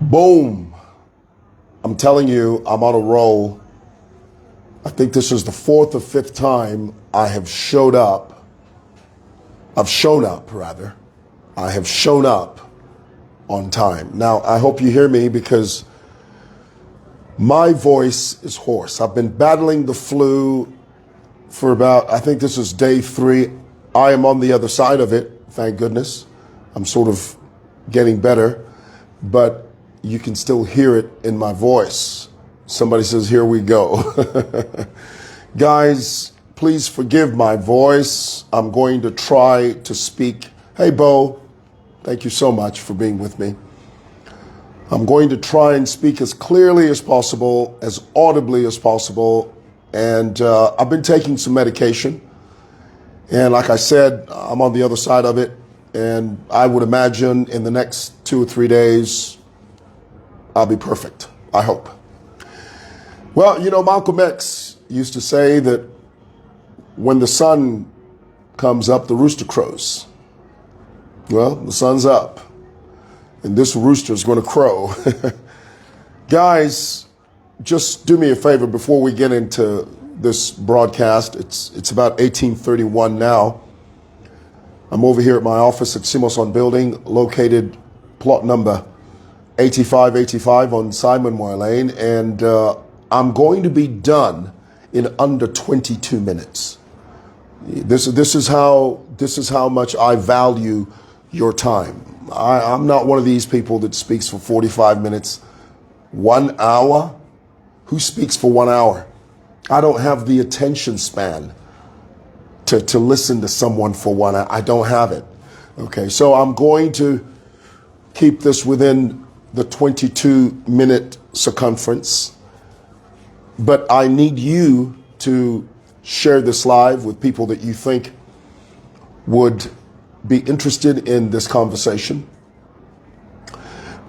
Boom. I'm telling you, I'm on a roll. I think this is the fourth or fifth time I have showed up. I have shown up on time. Now, I hope you hear me because my voice is hoarse. I've been battling the flu for about, I think this is day 3. I am on the other side of it, thank goodness. I'm sort of getting better, but you can still hear it in my voice. Somebody says, here we go. Guys, please forgive my voice. I'm going to try to speak. Hey, Bo, thank you so much for being with me. I'm going to try and speak as clearly as possible, as audibly as possible. And I've been taking some medication. And like I said, I'm on the other side of it. And I would imagine in the next 2 or 3 days, I'll be perfect, I hope. Well, you know, Malcolm X used to say that when the sun comes up, the rooster crows. Well, the sun's up, and this rooster is going to crow. Guys, just do me a favor before we get into this broadcast. It's about 18:31 now. I'm over here at my office at Simoson Building, located plot number 8585 on Simon Moore Lane, and I'm going to be done in under 22 minutes. This is how much I value your time. I'm not one of these people that speaks for 45 minutes. 1 hour? Who speaks for 1 hour? I don't have the attention span to listen to someone for 1 hour. I don't have it. Okay, so I'm going to keep this within the 22-minute circumference. But I need you to share this live with people that you think would be interested in this conversation.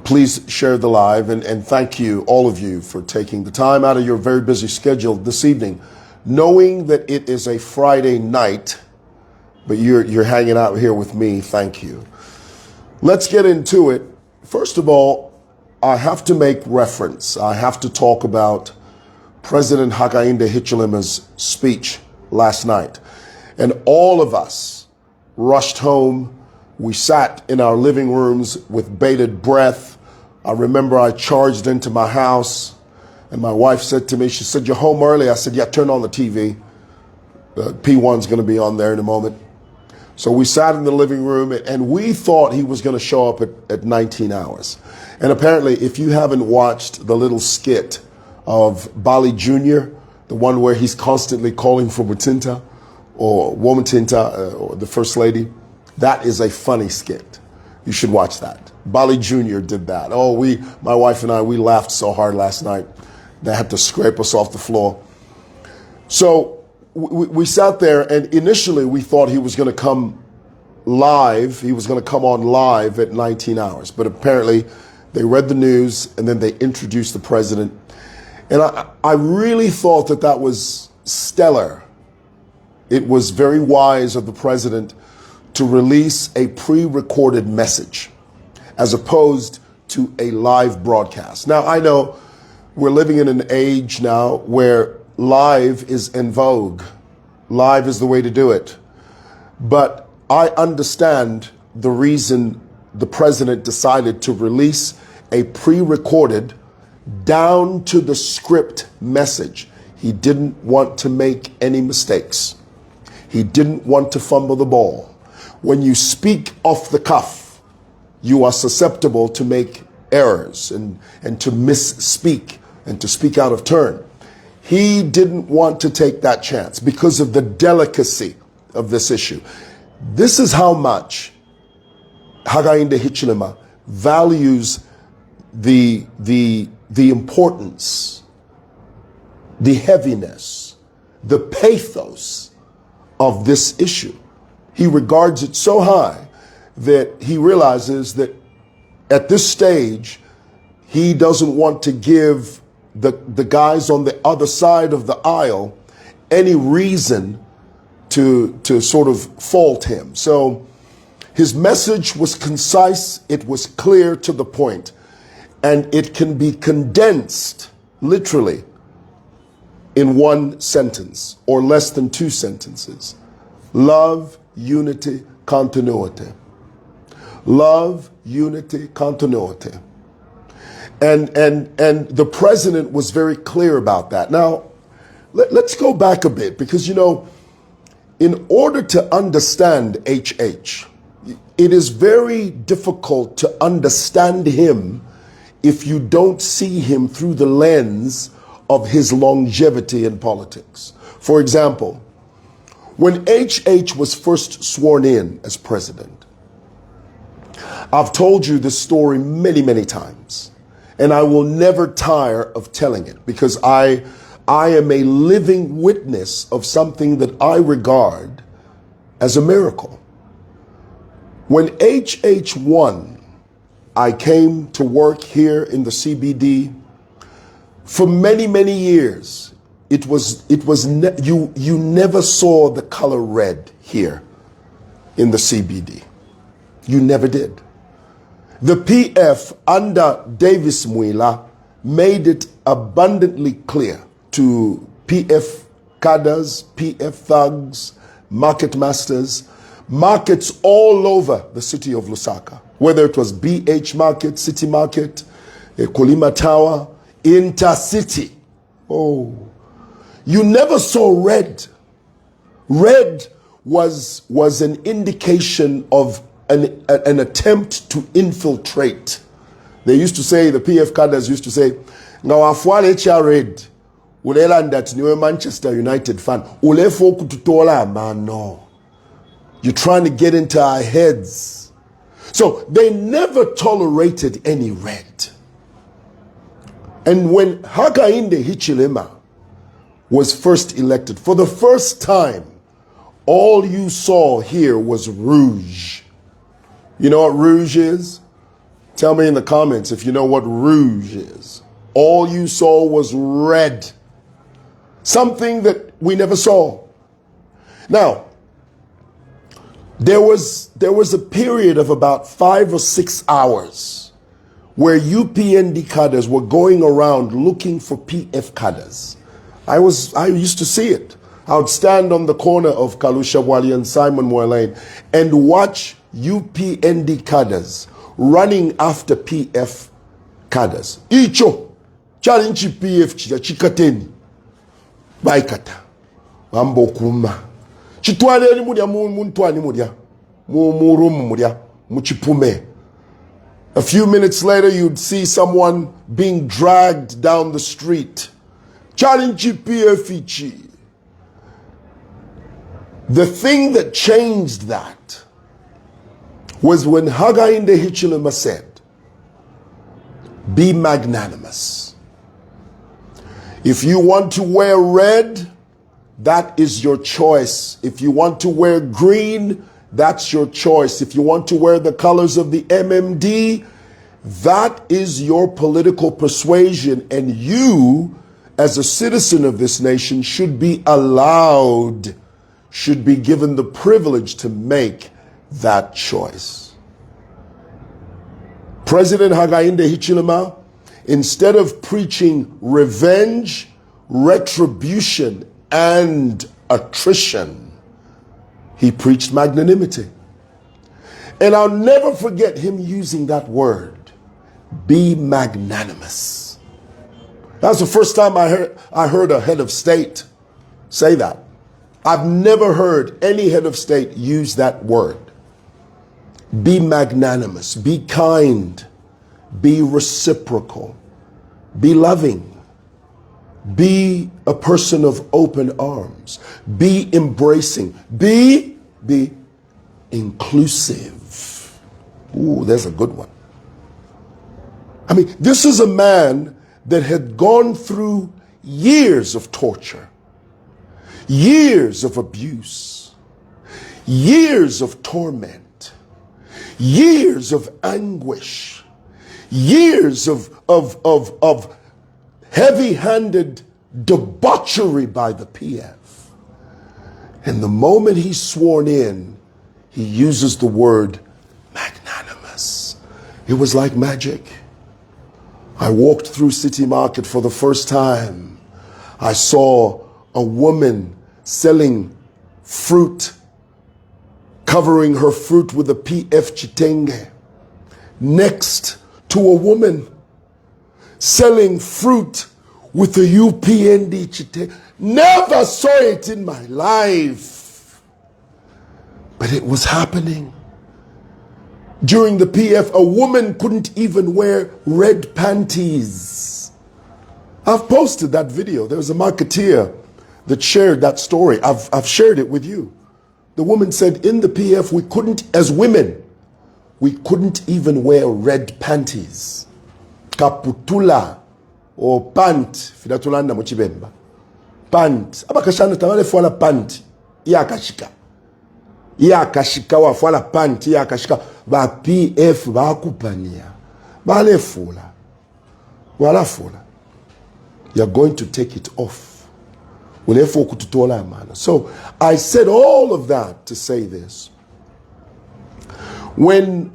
Please share the live, and thank you, all of you, for taking the time out of your very busy schedule this evening, knowing that it is a Friday night, but you're hanging out here with me. Thank you. Let's get into it. First of all, I have to make reference. I have to talk about President Hakainde Hichilema's speech last night. And all of us rushed home. We sat in our living rooms with bated breath. I remember I charged into my house and my wife said to me, she said, you're home early. I said, yeah, turn on the TV. P1's going to be on there in a moment. So we sat in the living room and we thought he was going to show up at 19 hours. And apparently, if you haven't watched the little skit of Bali Jr., the one where he's constantly calling for Mutinta or Womatinta or the First Lady, that is a funny skit. You should watch that. Bali Jr. did that. Oh, my wife and I, we laughed so hard last night. They had to scrape us off the floor. So we sat there, and initially we thought he was going to come live. He was going to come on live at 19 hours. But apparently they read the news and then they introduced the president. And I really thought that was stellar. It was very wise of the president to release a pre-recorded message as opposed to a live broadcast. Now, I know we're living in an age now where live is in vogue. Live is the way to do it. But I understand the reason the president decided to release a pre-recorded, down to the script message. He didn't want to make any mistakes. He didn't want to fumble the ball. When you speak off the cuff, you are susceptible to make errors and to misspeak and to speak out of turn. He didn't want to take that chance because of the delicacy of this issue. This is how much Hakainde Hichilema values the importance, the heaviness, the pathos of this issue. He regards it so high that he realizes that at this stage, he doesn't want to give the guys on the other side of the aisle any reason to sort of fault him. So his message was concise, it was clear to the point. and it can be condensed literally in one sentence or less than two sentences. Love, unity, continuity. Love, unity, continuity. And the president was very clear about that. Now, let's go back a bit because, you know, in order to understand HH, it is very difficult to understand him if you don't see him through the lens of his longevity in politics. For example, when HH was first sworn in as president, I've told you this story many, many times, and I will never tire of telling it because I am a living witness of something that I regard as a miracle. When HH won, I came to work here in the CBD. For many, many years, you never saw the color red here in the CBD. You never did. The PF under Davis Mwewa made it abundantly clear to PF cadres, PF thugs, market masters, markets all over the city of Lusaka, whether it was BH Market, City Market, Kolima Tower, Intercity. Oh, you never saw red. Red was an indication of an attempt to infiltrate. They used to say, the PF cadres used to say, "Ngawafwale cha red, ulela that new Manchester United fan, ulefo kututola mano." You're trying to get into our heads. So they never tolerated any red. And when Hakainde Hichilema was first elected, for the first time, all you saw here was rouge. You know what rouge is? Tell me in the comments if you know what rouge is. All you saw was red. Something that we never saw. Now, there was a period of about 5 or 6 hours where UPND cadres were going around looking for PF cadres. I used to see it. I would stand on the corner of Kalusha Wali and Simon Moore Lane and watch UPND cadres running after PF cadres. Icho, challenge PF chikateni, baikata, mambo kuma. Chitwale ni mudia muntwani mudia, murumu mudia, muchipume. A few minutes later, you'd see someone being dragged down the street. Challenge PF. The thing that changed that was when Hakainde Hichilema said, "Be magnanimous. If you want to wear red, that is your choice. If you want to wear green, that's your choice. If you want to wear the colors of the MMD, that is your political persuasion. And you, as a citizen of this nation, should be allowed, should be given the privilege to make that choice." President Hakainde Hichilema, instead of preaching revenge, retribution, and attrition, he preached magnanimity. And I'll never forget him using that word, be magnanimous. That's the first time I heard a head of state say that. I've never heard any head of state use that word. Be magnanimous, be kind, be reciprocal, be loving. Be a person of open arms. Be embracing. Be inclusive. Ooh, there's a good one. I mean, this is a man that had gone through years of torture, years of abuse, years of torment, years of anguish, years of heavy-handed debauchery by the PF. And the moment he's sworn in, he uses the word magnanimous. It was like magic. I walked through City Market for the first time. I saw a woman selling fruit, covering her fruit with a PF chitenge, next to a woman selling fruit with a UPND chitenge. Never saw it in my life, but it was happening. During the PF, a woman couldn't even wear red panties. I've posted that video. There was a marketeer that shared that story. I've shared it with you. The woman said in the PF, we couldn't, as women, we couldn't even wear red panties. Kaputula or pant. Fidatulanda mochibemba. Pant. Abakashana tamale fuala pant. Iyakashika. Iyakashika wa fuala pant. Iyakashika. Ba PF ba kupania. Bale fula. Wala fula. You're going to take it off. So I said all of that to say this. When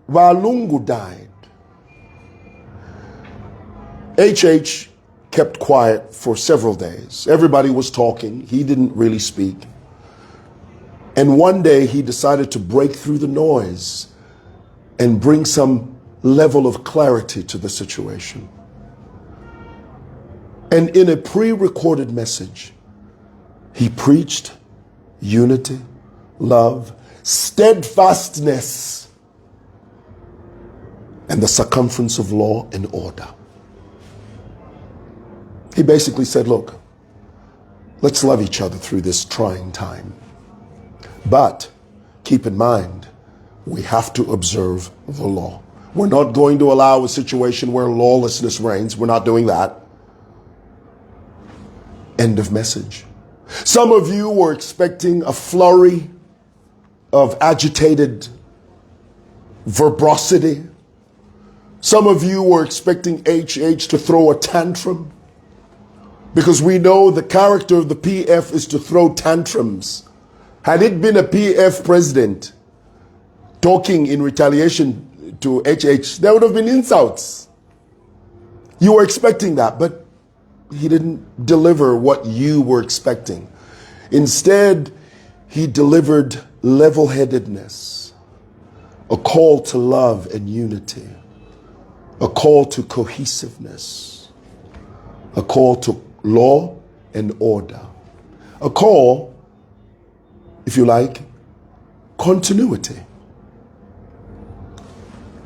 Walungu died, HH kept quiet for several days. Everybody was talking. He didn't really speak. And one day he decided to break through the noise and bring some level of clarity to the situation. And in a pre-recorded message, he preached unity, love, steadfastness, and the circumference of law and order. He basically said, look, let's love each other through this trying time. But keep in mind, we have to observe the law. We're not going to allow a situation where lawlessness reigns. We're not doing that. End of message. Some of you were expecting a flurry of agitated verbosity. Some of you were expecting HH to throw a tantrum, because we know the character of the PF is to throw tantrums. Had it been a PF president talking in retaliation to HH, there would have been insults. You were expecting that, but he didn't deliver what you were expecting. Instead, he delivered level-headedness, a call to love and unity, a call to cohesiveness, a call to law and order, a call, if you like, continuity.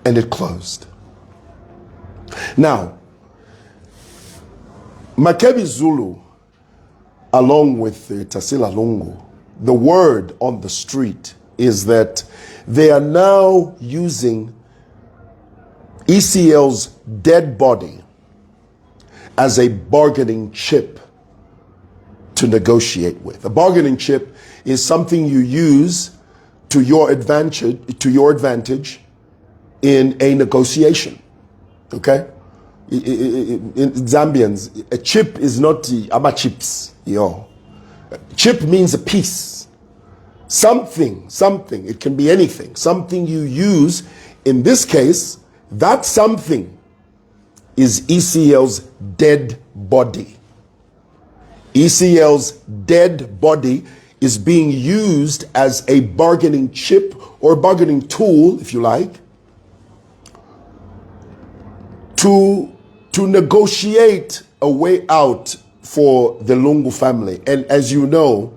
And it closed. Now, Makebi Zulu, along with Tasila Lungu, the word on the street is that they are now using EcL's dead body as a bargaining chip to negotiate with. A bargaining chip is something you use to your advantage in a negotiation. Okay? In Zambians, a chip is not aba chips. Yo. Chip means a piece. Something. It can be anything. Something you use. In this case, that something is EcL's dead body. EcL's dead body is being used as a bargaining chip or bargaining tool, if you like, to negotiate a way out for the Lungu family. And as you know,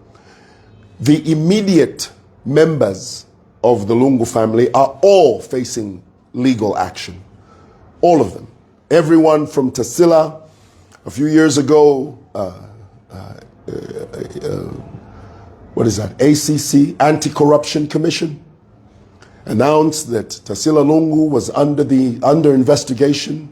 the immediate members of the Lungu family are all facing legal action. All of them. Everyone from Tasila, a few years ago, what is that? ACC, Anti-Corruption Commission, announced that Tasila Lungu was under investigation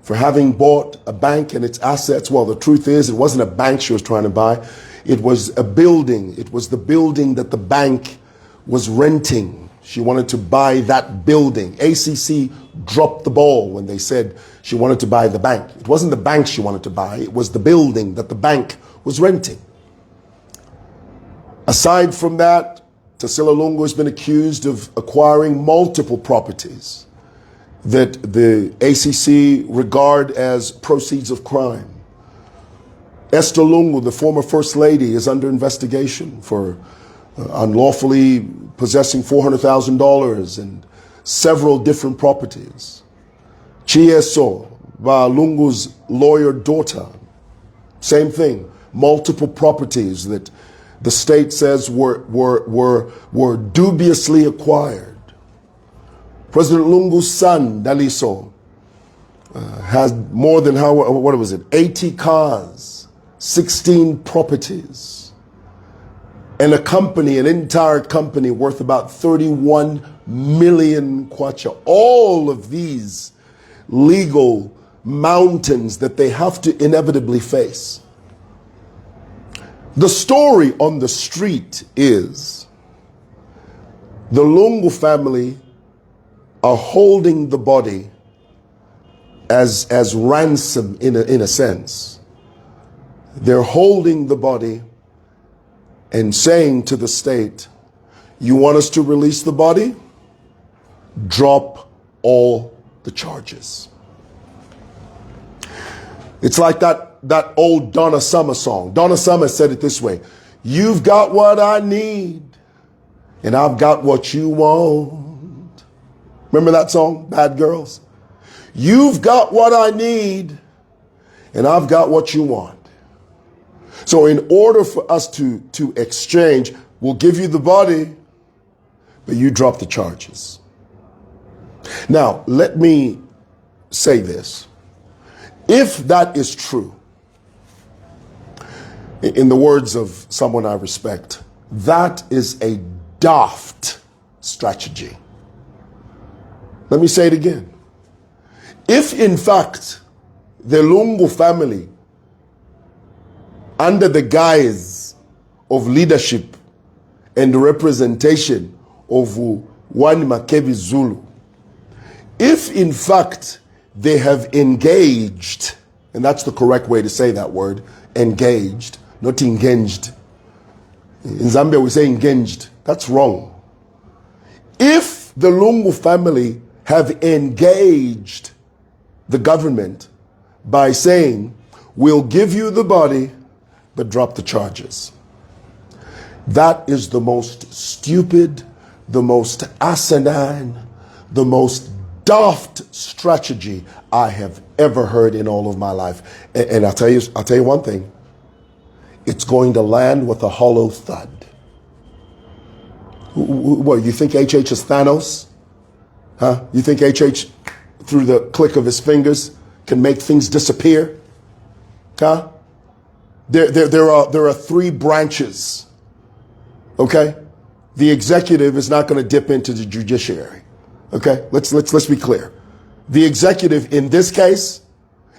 for having bought a bank and its assets. Well, the truth is, it wasn't a bank she was trying to buy. It was a building. It was the building that the bank was renting. She wanted to buy that building. ACC dropped the ball when they said she wanted to buy the bank. It wasn't the bank she wanted to buy. It was the building that the bank was renting. Aside from that, Tasila Lungu has been accused of acquiring multiple properties that the ACC regard as proceeds of crime. Esther Lungu, the former First Lady, is under investigation for unlawfully possessing $400,000 and several different properties. Chieso, Lungu's lawyer daughter, same thing. Multiple properties that the state says were dubiously acquired. President Lungu's son, Daliso, has more than 80 cars, 16 properties, and an entire company worth about 31 million kwacha. All of these legal mountains that they have to inevitably face. The story on the street is the Lungu family are holding the body as ransom in a sense. They're holding the body and saying to the state, you want us to release the body? Drop all the charges. It's like that old Donna Summer song. Donna Summer said it this way: you've got what I need, and I've got what you want. Remember that song, Bad Girls? You've got what I need, and I've got what you want. So in order for us to exchange, we'll give you the body, but you drop the charges. Now, let me say this. If that is true, in the words of someone I respect, that is a daft strategy. Let me say it again. If in fact the Lungu family, under the guise of leadership and representation of one Makebi Zulu, if in fact they have engaged, and that's the correct way to say that word, engaged, not engaged. In Zambia we say engaged. That's wrong. If the Lungu family have engaged the government by saying, we'll give you the body, but drop the charges, that is the most stupid, the most asinine, the most daft strategy I have ever heard in all of my life. And I'll tell you one thing. It's going to land with a hollow thud. What, you think HH is Thanos? Huh? You think HH, through the click of his fingers, can make things disappear? Huh? There are three branches. Okay? The executive is not going to dip into the judiciary. Okay, let's be clear. The executive in this case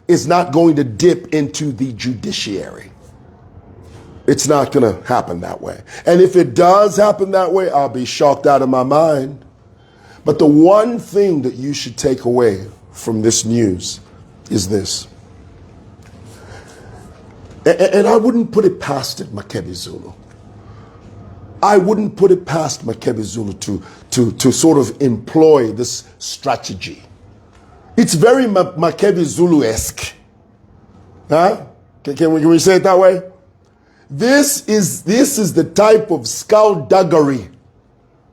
is not going to dip into the judiciary. It's not going to happen that way. And if it does happen that way, I'll be shocked out of my mind. But the one thing that you should take away from this news is this. And I wouldn't put it past it, Makebi Zulu. I wouldn't put it past Makebi Zulu to sort of employ this strategy. It's very Makebi Zulu-esque. Huh? Can we say it that way? This is the type of skullduggery.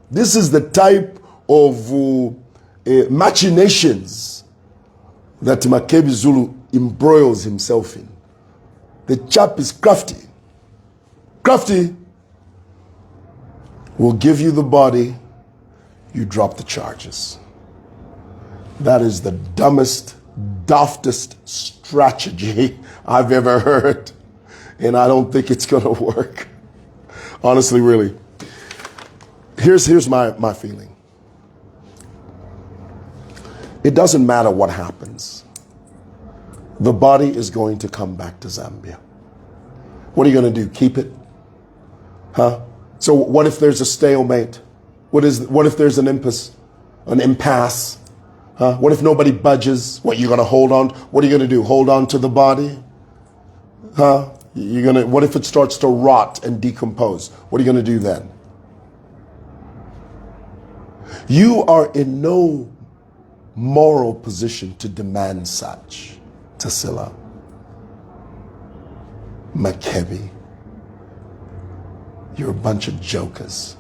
This is the type of machinations that Makebi Zulu embroils himself in. The chap is crafty. Crafty. We'll give you the body, you drop the charges. That is the dumbest, daftest strategy I've ever heard. And I don't think it's going to work. Honestly, really. Here's my feeling. It doesn't matter what happens. The body is going to come back to Zambia. What are you going to do? Keep it? Huh? So what if there's a stalemate? What if there's an impasse? Huh? What if nobody budges? What, you're going to hold on? What are you going to do? Hold on to the body? Huh? What if it starts to rot and decompose? What are you going to do then? You are in no moral position to demand such. Tasila, Makebi, you're a bunch of jokers.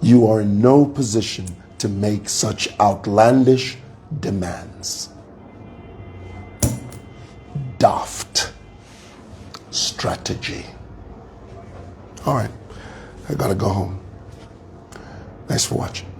You are in no position to make such outlandish demands. Daft strategy. All right, I gotta go home. Thanks for watching.